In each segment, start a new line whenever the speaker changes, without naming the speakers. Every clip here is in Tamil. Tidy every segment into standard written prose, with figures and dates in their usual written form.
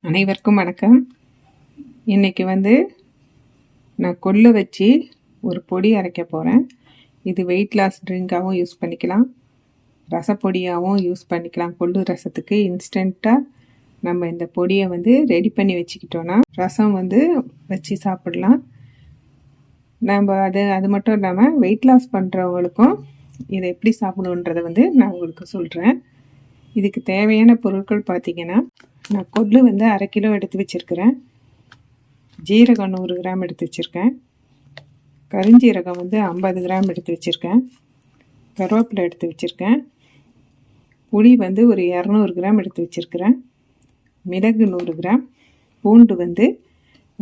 அனைவருக்கும் வணக்கம். இன்றைக்கி நான் கொள்ளு வச்சு ஒரு பொடி அரைக்க போகிறேன். இது வெயிட் லாஸ் ட்ரிங்காகவும் யூஸ் பண்ணிக்கலாம், ரசப்பொடியாகவும் யூஸ் பண்ணிக்கலாம். கொள்ளு ரசத்துக்கு இன்ஸ்டண்ட்டாக நம்ம இந்த பொடியை ரெடி பண்ணி வச்சுக்கிட்டோன்னா ரசம் வச்சு சாப்பிடலாம். நம்ம அது மட்டும் இல்லாமல் வெயிட் லாஸ் பண்ணுறவங்களுக்கும் இதை எப்படி சாப்பிடணுன்றதை நான் உங்களுக்கு சொல்கிறேன். இதுக்கு தேவையான பொருட்கள் பார்த்திங்கன்னா, நான் கொள்ளு 1/2 கிலோ எடுத்து வச்சுருக்கிறேன். ஜீரகம் 100 கிராம் எடுத்து வச்சுருக்கேன். கருஞ்சீரகம் 50 கிராம் எடுத்து வச்சுருக்கேன். கருவேப்பிலை எடுத்து வச்சுருக்கேன். புளி ஒரு 200 கிராம் எடுத்து வச்சுருக்கிறேன். மிளகு 100 கிராம். பூண்டு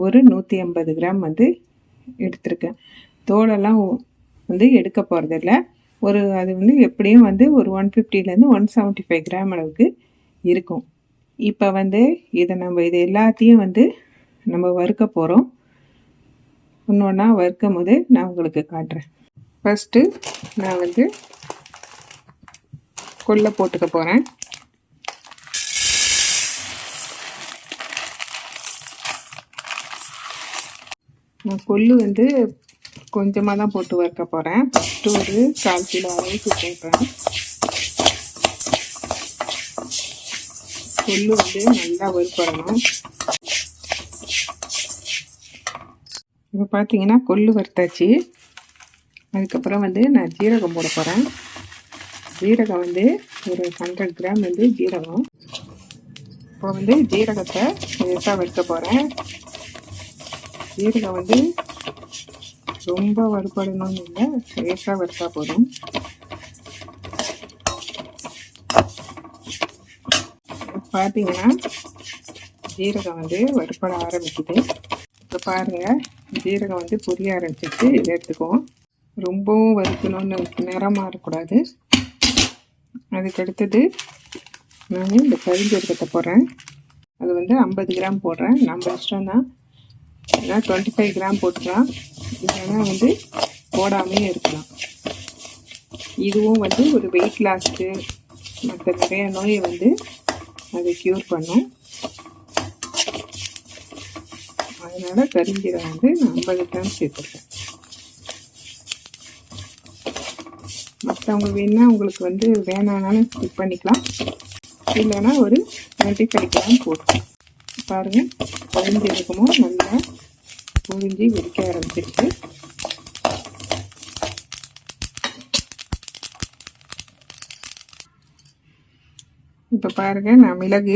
ஒரு 150 கிராம் எடுத்துருக்கேன். தோலெல்லாம் எடுக்க போகிறதில்ல. அது எப்படியும் ஒரு 150லேருந்து 175 கிராம் அளவுக்கு இருக்கும். இப்போ இதை நம்ம இது எல்லாத்தையும் நம்ம வறுக்க போகிறோம். ஒன்றா வறுக்கும் போது நான் உங்களுக்கு காட்டுறேன். ஃபஸ்ட்டு நான் கொள்ளை போட்டுக்க போகிறேன். நான் கொள்ளு கொஞ்சமாக தான் போட்டு வறுக்க போகிறேன். ஃபஸ்ட்டு ஒரு 1/4 கிலோ அளவுக்கு போட்டுறேன். கொள்ளு நல்லா வறுப்படணும். இப்போ பார்த்தீங்கன்னா கொள்ளு வறுத்தாச்சு. அதுக்கப்புறம் நான் ஜீரகம் போட போகிறேன். ஜீரகம் ஒரு 100 கிராம் ஜீரகம். இப்போ ஜீரகத்தை லேசாக வறுக்க போகிறேன். ஜீரகம் ரொம்ப வறுப்படணும்னு இல்லை, லேசாக வறுத்தா போதும். பார்த்தீங்கன்னா ஜீரகம் வறுப்பட ஆரம்பிக்குது. இப்போ பாருங்கள், ஜீரகம் பொரிய ஆரம்பிச்சிட்டு இதை எடுத்துக்குவோம். ரொம்பவும் வறுக்கணும்னு நிறமாக இருக்கக்கூடாது. அதுக்கடுத்தது நான் இந்த கருஞ்சீரகத்தை போடுறேன். அது 50 கிராம் போடுறேன். நம்ம இஷ்டம் தான். ஏன்னா 25 கிராம் போட்டுக்கலாம், இல்லைன்னா போடாமே இருக்கலாம். இதுவும் ஒரு வெயிட் லாஸ்க்கு மற்ற நிறைய நோயை அதை க்யூர் பண்ணும். அதனால் கரிஞ்சீரகம் நான் 50 கிராம் சேர்த்துருக்கேன். மற்றவங்க வேணா உங்களுக்கு வேணானாலும் ஸ்கிப் பண்ணிக்கலாம், இல்லைன்னா ஒரு 25 கிராம் போட்டுக்கலாம். பாருங்கள், கரிஞ்சீரகமும் நல்லா பொரிஞ்சு வெடிக்க ஆரம்பிச்சிருக்கு. இப்போ பாருங்கள், நான் மிளகு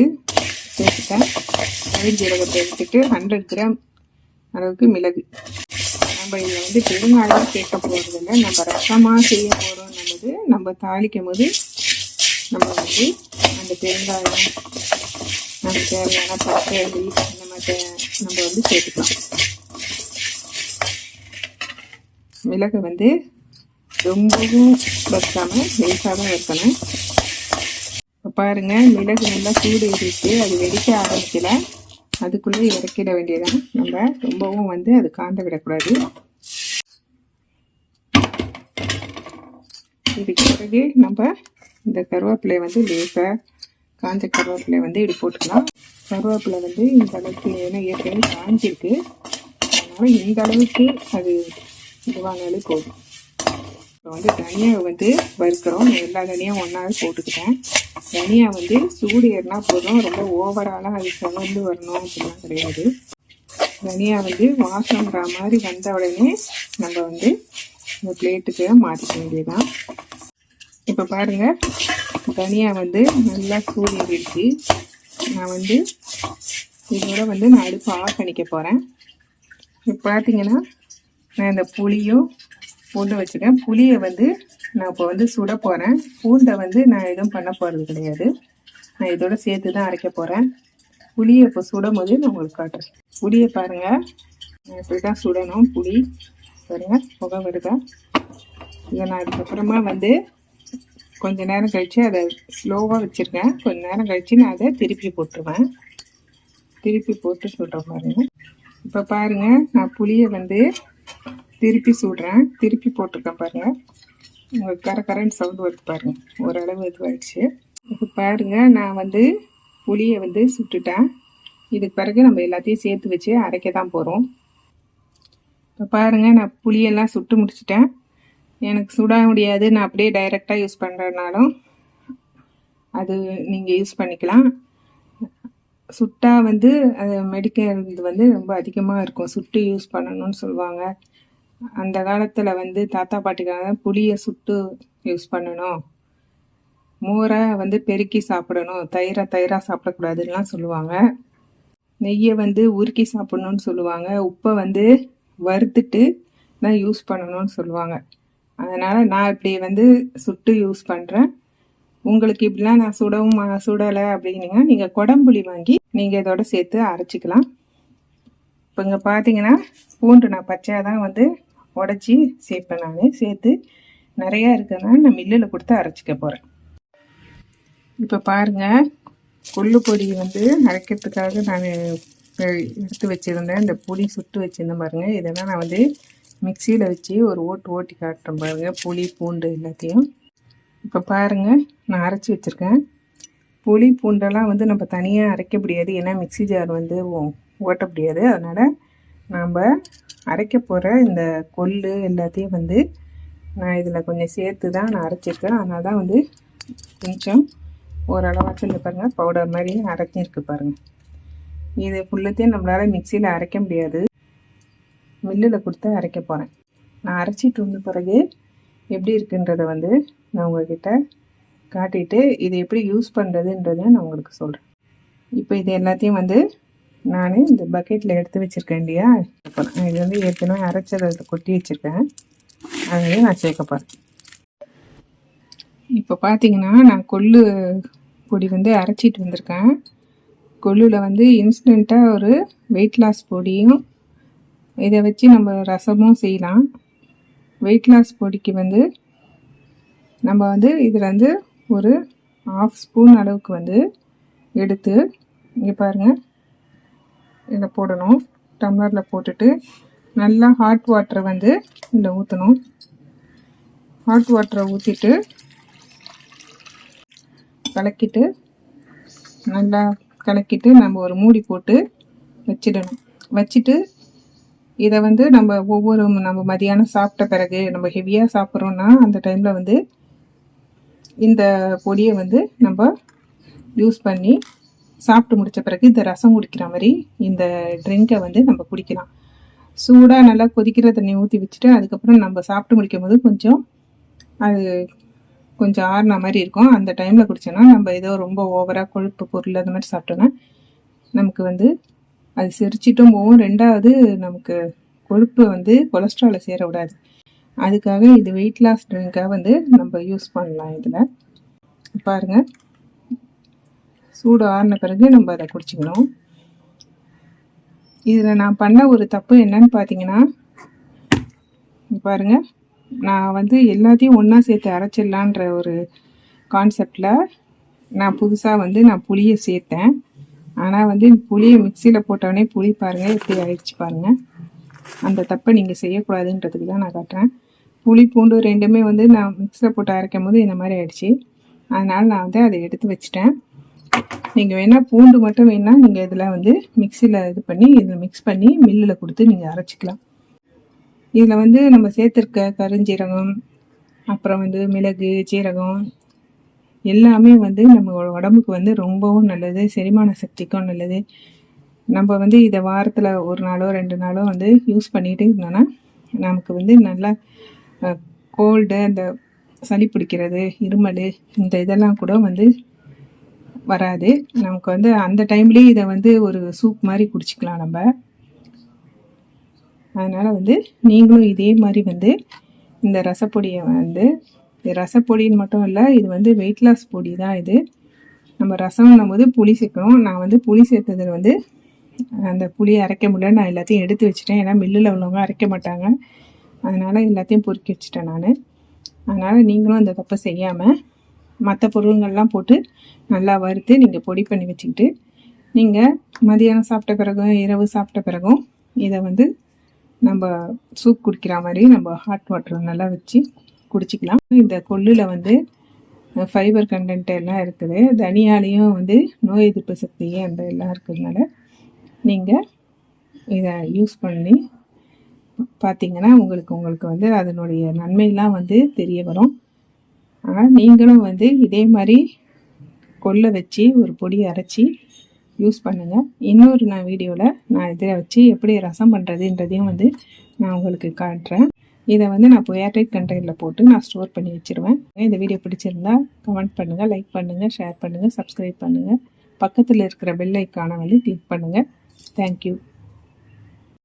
சேர்த்துட்டேன். கருஞ்சீரகத்தை எடுத்துட்டு 100 கிராம் அளவுக்கு மிளகு. நம்ம இதில் பெருங்காயம் சேர்க்க போகிறதில்ல, நம்ம ரசமாக செய்ய போகிறோம். நம்ம தாளிக்கும் போது நம்ம அந்த பெருங்காயம், நமக்கு தேவையான பச்சை இந்த மாதிரி நம்ம சேர்த்துக்கலாம். மிளகு ரொம்பவும் வைக்காமல் லேசாக தான் வைக்கணும். இப்போ பாருங்கள், மிளகு நல்லா சூடு ஏறிட்டு அது வெடிக்க ஆரம்பிக்கல, அதுக்குள்ளே இறக்கிட வேண்டியதான். நம்ம ரொம்பவும் அது காந்த விடக்கூடாது. இதுக்கு பிறகு நம்ம இந்த கருவேப்பிலை லேசாக காஞ்ச கருவேப்பிலை இப்படி போட்டுக்கலாம். கருவேப்பிலை இந்த அளவுக்கு ஏன்னா ஏற்கனவே காஞ்சிருக்கு, அதனால் இந்த அளவுக்கு அது இதுவானாலே போதும். இப்போ தனியாக வறுக்கிறோம். நான் எல்லா தனியாக ஒன்றாவே போட்டுக்கிட்டேன். தனியாக சூடு ஏறினா போதும், ரொம்ப ஓவராலாக அது செவந்து வரணும் அப்படிலாம் கிடையாது. தனியாக வாசம்ன்ற மாதிரி வந்த உடனே நம்ம இந்த பிளேட்டுக்கு மாற்றிக்க வேண்டியதான். இப்போ பாருங்கள், தனியாக நல்லா சூடு ஏறிடுச்சு. நான் இதோட நான் அடுப்பு ஆஃப் பண்ணிக்க போகிறேன். இப்போ பார்த்தீங்கன்னா நான் இந்த புளியும் பூண்டு வச்சுருக்கேன். புளியை நான் இப்போ சுட போகிறேன். பூண்டை நான் எதுவும் பண்ண போகிறது கிடையாது, நான் இதோட சேர்த்து தான் அரைக்க போகிறேன். புளியை இப்போ சுடும் போது நான் உங்களுக்கு காட்டுறேன். புளியை பாருங்கள், நான் இப்படி தான் சுடணும். புளி பாருங்கள், புகை வருதா. இதை நான் அதுக்கப்புறமா கொஞ்ச நேரம் கழித்து அதை ஸ்லோவாக வச்சுருக்கேன். கொஞ்சம் நேரம் கழித்து நான் அதை திருப்பி போட்டுருவேன். திருப்பி போட்டு சுடுறேன் பாருங்கள். இப்போ பாருங்கள், நான் புளியை திருப்பி சுடுறேன். திருப்பி போட்டிருக்கேன் பாருங்கள். உங்களுக்கு கரண்ட் சவுண்டு வருது பாருங்கள், ஓரளவு இதுவாகிடுச்சு. இப்போ பாருங்கள், நான் புளியை சுட்டுட்டேன். இதுக்கு பிறகு நம்ம எல்லாத்தையும் சேர்த்து வச்சு அரைக்க தான் போகிறோம். இப்போ பாருங்கள், நான் புளியெல்லாம் சுட்டு முடிச்சிட்டேன். எனக்கு சுட முடியாது, நான் அப்படியே டைரெக்டாக யூஸ் பண்ணுறதுனாலும் அது நீங்கள் யூஸ் பண்ணிக்கலாம். சுட்டா வந்து அது மெடிக்கிறது வந்து ரொம்ப அதிகமாக இருக்கும், சுட்டு யூஸ் பண்ணணும்னு சொல்லுவாங்க. அந்த காலத்தில் வந்து தாத்தா பாட்டிக்காக புளியை சுட்டு யூஸ் பண்ணணும், மோரை வந்து பெருக்கி சாப்பிடணும், தயிராக சாப்பிடக்கூடாதுன்னெலாம் சொல்லுவாங்க. நெய்யை வந்து உருக்கி சாப்பிடணும்னு சொல்லுவாங்க. உப்பை வந்து வறுத்துட்டு தான் யூஸ் பண்ணணும்னு சொல்லுவாங்க. அதனால் நான் இப்படி வந்து சுட்டு யூஸ் பண்ணுறேன். உங்களுக்கு இப்படிலாம் நான் சுடலை அப்படின்னீங்கன்னா நீங்கள் குடம்புளி வாங்கி நீங்கள் இதோட சேர்த்து அரைச்சிக்கலாம். இப்போ இங்கே பார்த்தீங்கன்னா பூண்டு நான் பச்சையாக தான் வந்து உடச்சி சேர்ப்பேன். நான் சேர்த்து நிறையா இருக்கிறதுனால நான் மில்லில் கொடுத்து அரைச்சிக்க போகிறேன். இப்போ பாருங்கள், கொள்ளு பொடி வந்து அரைக்கிறதுக்காக நான் எடுத்து வச்சுருந்தேன். இந்த புளி சுட்டு வச்சுருந்தேன் பாருங்கள். இதெல்லாம் நான் வந்து மிக்சியில் வச்சு ஒரு ஓட்டி காட்டுறேன் பாருங்கள், புளி பூண்டு எல்லாத்தையும். இப்போ பாருங்கள், நான் அரைச்சி வச்சுருக்கேன். புளி பூண்டெல்லாம் வந்து நம்ம தனியாக அரைக்க முடியாது, ஏன்னா மிக்சி ஜார் வந்து ஓட்ட முடியாது. அதனால் நம்ம அரைக்க போகிற இந்த கொள்ளு எல்லாத்தையும் வந்து நான் இதில் கொஞ்சம் சேர்த்து தான் நான் அரைச்சிருக்கேன். அதனால தான் வந்து கொஞ்சம் ஓரளவாச்சும் இந்த பாருங்கள் பவுடர் மாதிரி அரைச்சிருக்கு பாருங்கள். இது ஃபுல்லத்தையும் நம்மளால் மிக்சியில் அரைக்க முடியாது, மில்லில் கொடுத்து அரைக்க போகிறேன். நான் அரைச்சிட்டு வந்த பிறகு எப்படி இருக்குன்றதை வந்து நான் உங்கள்கிட்ட காட்டிட்டு இது எப்படி யூஸ் பண்ணுறதுன்றதை நான் உங்களுக்கு சொல்கிறேன். இப்போ இது எல்லாத்தையும் வந்து நான் இந்த பக்கெட்டில் எடுத்து வச்சுருக்கேன் இல்லையா, இது வந்து ஏற்கனவே அரைச்சதை கொட்டி வச்சுருக்கேன், அதையும் நான் சேர்க்க போகிறேன். இப்போ பார்த்தீங்கன்னா நான் கொள்ளு பொடி வந்து அரைச்சிட்டு வந்திருக்கேன். கொள்ளில் வந்து இன்ஸ்டண்ட்டாக ஒரு வெயிட் லாஸ் பொடியும், இதை வச்சு நம்ம ரசமும் செய்யலாம். வெயிட் லாஸ் பொடிக்கு வந்து நம்ம வந்து இதில் வந்து ஒரு 1/2 ஸ்பூன் அளவுக்கு வந்து எடுத்து இங்கே பாருங்கள் இதில் போடணும். டம்ளரில் போட்டுட்டு நல்லா ஹாட் வாட்டரை வந்து இதில் ஊற்றணும். ஹாட் வாட்டரை ஊற்றிட்டு கலக்கிட்டு நம்ம ஒரு மூடி போட்டு வச்சிடணும். வச்சுட்டு இதை வந்து நம்ம மதியானம் சாப்பிட்ட பிறகு நம்ம ஹெவியாக சாப்பிட்றோன்னா அந்த டைமில் வந்து இந்த பொடியை வந்து நம்ம யூஸ் பண்ணி சாப்பிட்டு முடித்த பிறகு இந்த ரசம் குடிக்கிற மாதிரி இந்த ட்ரிங்கை வந்து நம்ம குடிக்கலாம். சூடாக நல்லா கொதிக்கிற தண்ணி ஊற்றி வச்சுட்டு அதுக்கப்புறம் நம்ம சாப்பிட்டு முடிக்கும் போது கொஞ்சம் ஆறுன மாதிரி இருக்கும். அந்த டைமில் குடித்தோன்னா நம்ம ஏதோ ரொம்ப ஓவராக கொழுப்பு பொருள் அந்த மாதிரி சாப்பிட்டோன்னா நமக்கு வந்து அது செரிச்சிட்டும் போகும். ரெண்டாவது நமக்கு கொழுப்பு வந்து கொலஸ்ட்ராலை சேர விடாது. அதுக்காக இது வெயிட் லாஸ் ட்ரிங்காக வந்து நம்ம யூஸ் பண்ணலாம். இதில் பாருங்கள், சூடு ஆறின பிறகு நம்ம அதை குடிச்சிக்கணும். இதில் நான் பண்ண ஒரு தப்பு என்னன்னு பார்த்தீங்கன்னா, பாருங்கள், நான் வந்து எல்லாத்தையும் ஒன்றா சேர்த்து அரைச்சிடலான்ற ஒரு கான்செப்டில் நான் புதுசாக வந்து நான் புளியை சேர்த்தேன். ஆனால் வந்து புளியை மிக்சியில் போட்டோடனே புளி பாருங்கள் எப்படி ஆயிடுச்சு பாருங்கள். அந்த தப்பை நீங்கள் செய்யக்கூடாதுன்றதுக்கு தான் நான் காட்டுறேன். புளி பூண்டு ரெண்டுமே வந்து நான் மிக்சியில் போட்டு அரைக்கும் போது இந்த மாதிரி ஆயிடுச்சு. அதனால் நான் வந்து அதை எடுத்து வச்சுட்டேன். நீங்கள் வேணால் பூண்டு மட்டும் வேணால் நீங்கள் இதில் வந்து மிக்சியில் இதில் மிக்ஸ் பண்ணி மில்லில் கொடுத்து நீங்கள் அரைச்சிக்கலாம். இதில் வந்து நம்ம சேர்த்துருக்க கருஞ்சீரகம், அப்புறம் வந்து மிளகு, சீரகம் எல்லாமே வந்து நம்ம உடம்புக்கு வந்து ரொம்பவும் நல்லது, செரிமான சக்திக்கும் நல்லது. நம்ம வந்து இதை வாரத்தில் 1 நாளோ 2 நாளோ வந்து யூஸ் பண்ணிகிட்டு இருந்தோன்னா நமக்கு வந்து நல்லா கோல்டு, அந்த சளி பிடிக்கிறது, இருமல், இந்த இதெல்லாம் கூட வந்து வராது. நமக்கு வந்து அந்த டைம்லேயே இதை வந்து ஒரு சூப் மாதிரி குடிச்சிக்கலாம் நம்ம. அதனால் வந்து நீங்களும் இதே மாதிரி வந்து இந்த ரசப்பொடியை வந்து, ரசப்பொடின்னு மட்டும் இல்லை, இது வந்து வெயிட் லாஸ் பொடி தான். இது நம்ம ரசம்னும் போது புளி சேர்க்கணும். நான் வந்து புளி சேர்த்ததில் வந்து அந்த புளியை அரைக்க முடியல, நான் எல்லாத்தையும் எடுத்து வச்சுட்டேன். ஏன்னா மில்லில் உள்ளவங்க அரைக்க மாட்டாங்க, அதனால் எல்லாத்தையும் பொறுக்கி வச்சுட்டேன் நான். அதனால் நீங்களும் அந்த தப்பை செய்யாமல் மற்ற பொருள்கள்லாம் போட்டு நல்லா வறுத்து நீங்கள் பொடி பண்ணி வச்சுக்கிட்டு நீங்கள் மதியானம் சாப்பிட்ட பிறகும் இரவு சாப்பிட்ட பிறகும் இதை வந்து நம்ம சூப் குடிக்கிற மாதிரி நம்ம ஹாட் வாட்டர் நல்லா வச்சு குடிச்சிக்கலாம். இந்த கொள்ளில் வந்து ஃபைபர் கண்டென்ட் எல்லாம் இருக்குது. தனியாலையும் வந்து நோய் எதிர்ப்பு சக்தி அந்த எல்லாம் இருக்கிறதுனால நீங்கள் இதை யூஸ் பண்ணி பார்த்தீங்கன்னா உங்களுக்கு வந்து அதனுடைய நன்மைலாம் வந்து தெரிய வரும். ஆனால் நீங்களும் வந்து இதே மாதிரி கொல்லை வச்சு ஒரு பொடி அரைச்சி யூஸ் பண்ணுங்கள். இன்னொரு வீடியோவில் நான் இதை வச்சு எப்படி ரசம் பண்ணுறதுன்றதையும் வந்து நான் உங்களுக்கு காட்டுறேன். இதை வந்து நான் இப்போ ஏர்டைட் கண்டெய்னரில் போட்டு நான் ஸ்டோர் பண்ணி வச்சுருவேன். இந்த வீடியோ பிடிச்சிருந்தா கமெண்ட் பண்ணுங்கள், லைக் பண்ணுங்கள், ஷேர் பண்ணுங்கள், சப்ஸ்கிரைப் பண்ணுங்கள். பக்கத்தில் இருக்கிற பெல் ஐக்கானை வந்து கிளிக் பண்ணுங்கள். தேங்க்யூ.